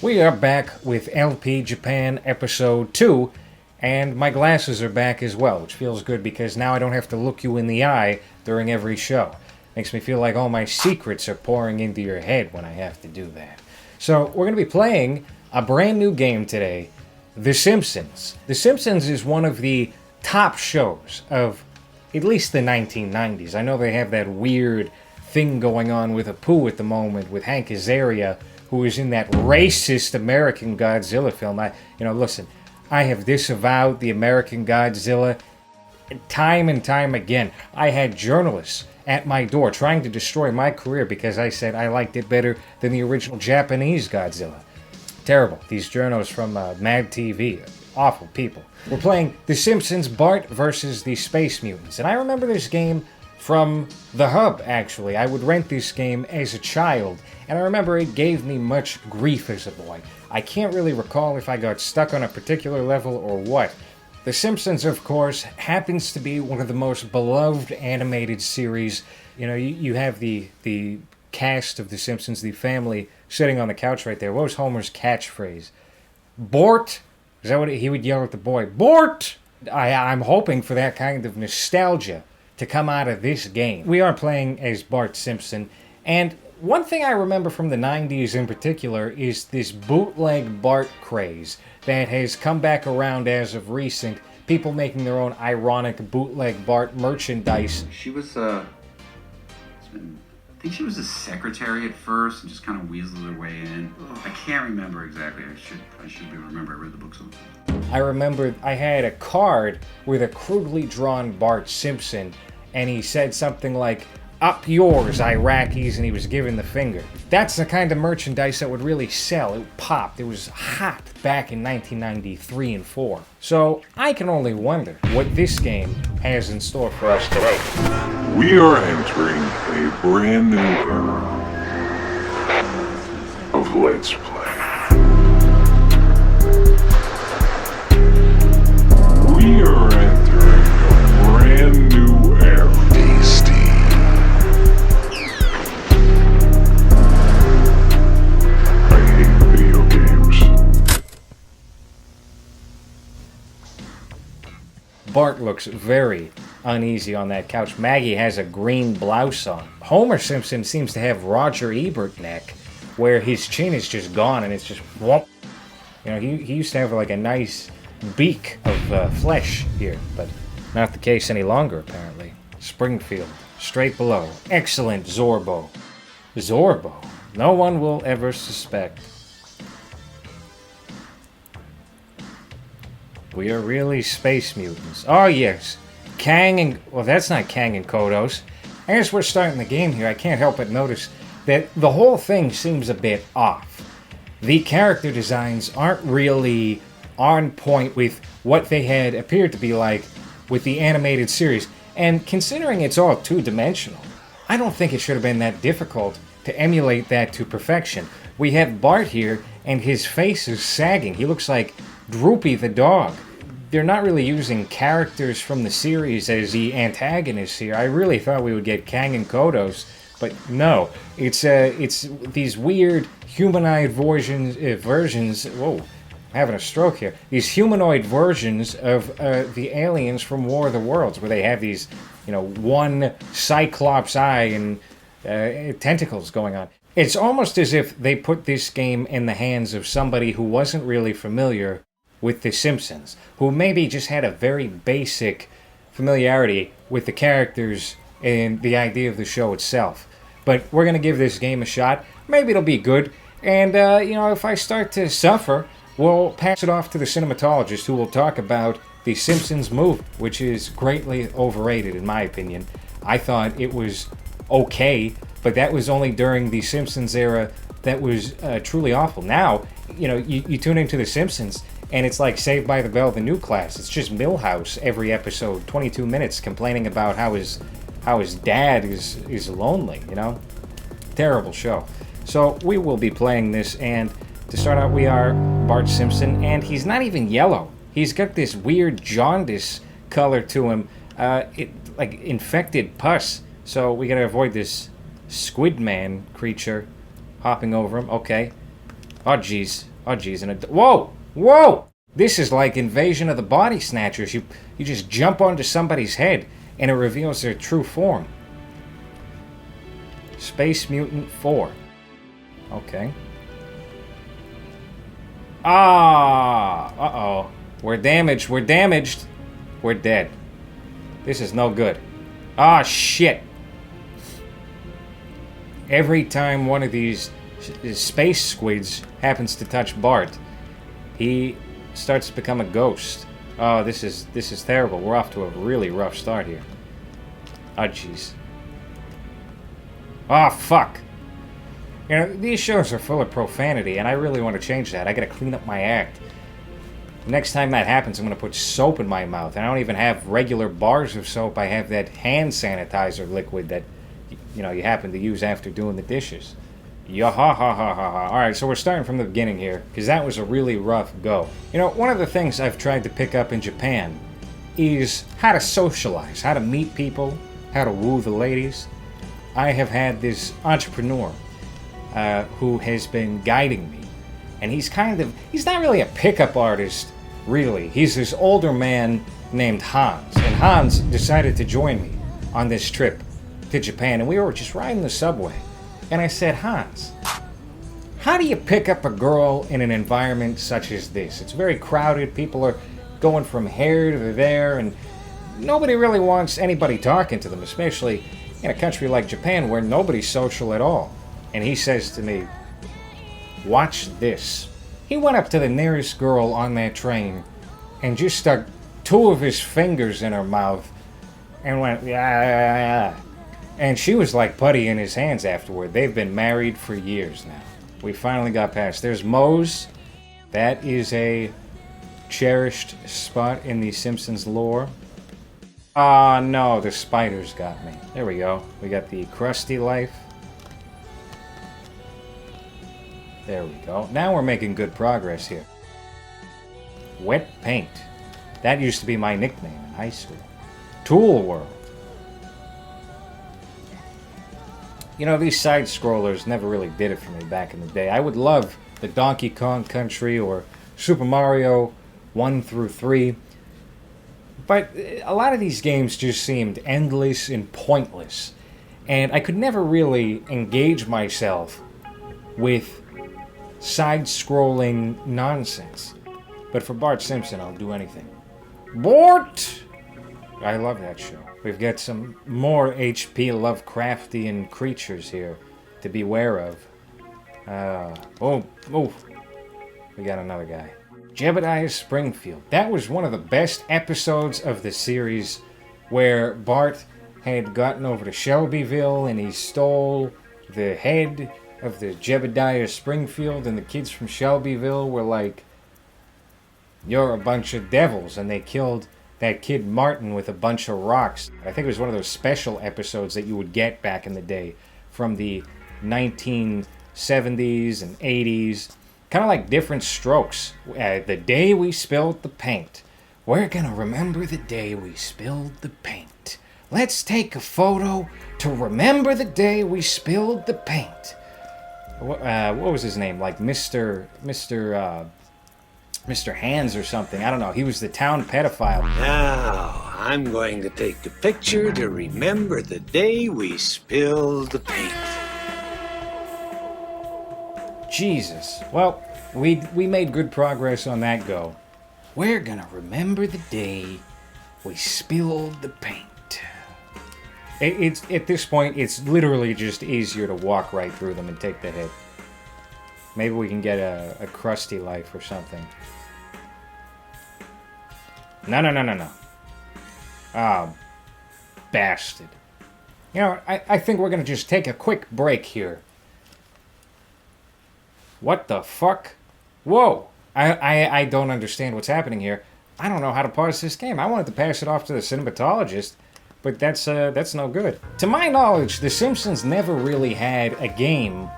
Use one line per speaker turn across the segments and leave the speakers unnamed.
We are back with LP Japan Episode 2, and my glasses are back as well, which feels good because now I don't have to look you in the eye during every show. Makes me feel like all my secrets are pouring into your head when I have to do that. So, we're going to be playing a brand new game today, The Simpsons. The Simpsons is one of the top shows of at least the 1990s. I know they have that weird thing going on with Apu at the moment with Hank Azaria, who is in that racist American Godzilla film. Listen, I have disavowed the American Godzilla time and time again. I had journalists at my door trying to destroy my career because I said I liked it better than the original Japanese Godzilla. Terrible. These journalists from Mad TV. Awful people. We're playing The Simpsons Bart versus the Space Mutants. And I remember this game from the Hub, actually. I would rent this game as a child, and I remember it gave me much grief as a boy. I can't really recall if I got stuck on a particular level or what. The Simpsons, of course, happens to be one of the most beloved animated series. You know, you have the cast of The Simpsons, the family, sitting on the couch right there. What was Homer's catchphrase? Bort! Is that what he would yell at the boy? Bort! I'm hoping for that kind of nostalgia to come out of this game. We are playing as Bart Simpson, and one thing I remember from the 90s in particular is this Bootleg Bart craze that has come back around as of recent. People making their own ironic Bootleg Bart merchandise.
She was, I think she was a secretary at first and just kind of weaseled her way in. I can't remember exactly. I should be able to remember. I read the book sometimes.
I remember I had a card with a crudely drawn Bart Simpson, and he said something like, "Up yours, Iraqis," and he was giving the finger. That's the kind of merchandise that would really sell. It popped. It was hot back in 1993 and 4. So I can only wonder what this game has in store for us today.
We are entering a brand new era of Let's Play. We are entering a brand new era. Tasty. I hate video games.
Bart looks very uneasy on that couch. Maggie has a green blouse on. Homer Simpson seems to have Roger Ebert neck, where his chin is just gone and it's just whoop. You know, he used to have like a nice beak of flesh here, but not the case any longer, apparently. Springfield, straight below. Excellent Zorbo. Zorbo. No one will ever suspect. We are really space mutants. Oh, yes. Kang and... Well, that's not Kang and Kodos. I guess we're starting the game here. I can't help but notice that the whole thing seems a bit off. The character designs aren't really on point with what they had appeared to be like with the animated series. And considering it's all two-dimensional, I don't think it should have been that difficult to emulate that to perfection. We have Bart here, and his face is sagging. He looks like Droopy the dog. They're not really using characters from the series as the antagonists here. I really thought we would get Kang and Kodos, but no. It's these weird humanoid versions. Whoa, I'm having a stroke here. These humanoid versions of the aliens from War of the Worlds, where they have these, one cyclops eye and tentacles going on. It's almost as if they put this game in the hands of somebody who wasn't really familiar with The Simpsons, who maybe just had a very basic familiarity with the characters and the idea of the show itself. But we're going to give this game a shot. Maybe it'll be good. And, if I start to suffer, we'll pass it off to the cinematologist who will talk about The Simpsons movie, which is greatly overrated in my opinion. I thought it was okay, but that was only during the Simpsons era that was truly awful. Now, you tune into The Simpsons, and it's like Saved by the Bell, the new class. It's just Milhouse every episode, 22 minutes, complaining about how his dad is lonely, Terrible show. So we will be playing this, and to start out, we are Bart Simpson, and he's not even yellow. He's got this weird jaundice color to him, like infected pus. So we gotta avoid this Squid Man creature hopping over him. Okay. Oh, jeez. Oh, jeez. Whoa! Whoa! This is like Invasion of the Body Snatchers. You just jump onto somebody's head, and it reveals their true form. Space Mutant 4. Okay. Ah! Uh-oh. We're damaged. We're damaged. We're dead. This is no good. Ah, shit. Every time one of these space squids happens to touch Bart, he starts to become a ghost. Oh, this is terrible. We're off to a really rough start here. Oh, jeez. Oh, fuck. You know, these shows are full of profanity, and I really want to change that. I gotta clean up my act. Next time that happens, I'm gonna put soap in my mouth. And I don't even have regular bars of soap. I have that hand sanitizer liquid that, you know, you happen to use after doing the dishes. Yahahahaha. Alright, so we're starting from the beginning here, because that was a really rough go. You know, one of the things I've tried to pick up in Japan is how to socialize, how to meet people, how to woo the ladies. I have had this entrepreneur who has been guiding me, and he's not really a pickup artist, really. He's this older man named Hans, and Hans decided to join me on this trip to Japan, and we were just riding the subway. And I said, Hans, how do you pick up a girl in an environment such as this? It's very crowded, people are going from here to there, and nobody really wants anybody talking to them, especially in a country like Japan where nobody's social at all. And he says to me, watch this. He went up to the nearest girl on that train and just stuck 2 of his fingers in her mouth and went, yeah. And she was like putty in his hands afterward. They've been married for years now. We finally got past. There's Moe's. That is a cherished spot in the Simpsons lore. Ah, no, the spiders got me. There we go. We got the Krusty Life. There we go. Now we're making good progress here. Wet Paint. That used to be my nickname in high school. Tool World. You know, these side-scrollers never really did it for me back in the day. I would love the Donkey Kong Country or Super Mario 1 through 3. But a lot of these games just seemed endless and pointless. And I could never really engage myself with side-scrolling nonsense. But for Bart Simpson, I'll do anything. Bart! I love that show. We've got some more H.P. Lovecraftian creatures here to beware of. We got another guy. Jebediah Springfield. That was one of the best episodes of the series where Bart had gotten over to Shelbyville and he stole the head of the Jebediah Springfield, and the kids from Shelbyville were like, you're a bunch of devils, and they killed that kid Martin with a bunch of rocks. I think it was one of those special episodes that you would get back in the day from the 1970s and 80s. Kind of like Different Strokes. The day we spilled the paint. We're gonna remember the day we spilled the paint. Let's take a photo to remember the day we spilled the paint. What was his name? Like Mr. Hands or something. I don't know. He was the town pedophile.
Now, I'm going to take a picture to remember the day we spilled the paint.
Jesus. Well, we made good progress on that go. We're gonna remember the day we spilled the paint. It's at this point, it's literally just easier to walk right through them and take the hit. Maybe we can get a Krusty Life or something. No. Ah, bastard. You know, I think we're gonna just take a quick break here. What the fuck? Whoa! I don't understand what's happening here. I don't know how to pause this game. I wanted to pass it off to the cinematologist, but that's no good. To my knowledge, The Simpsons never really had a game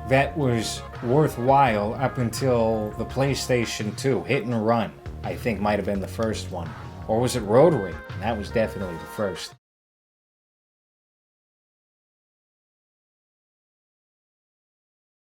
that was worthwhile up until the PlayStation 2. Hit and Run, I think, might have been the first one. Or was it Road Rage? That was definitely the first.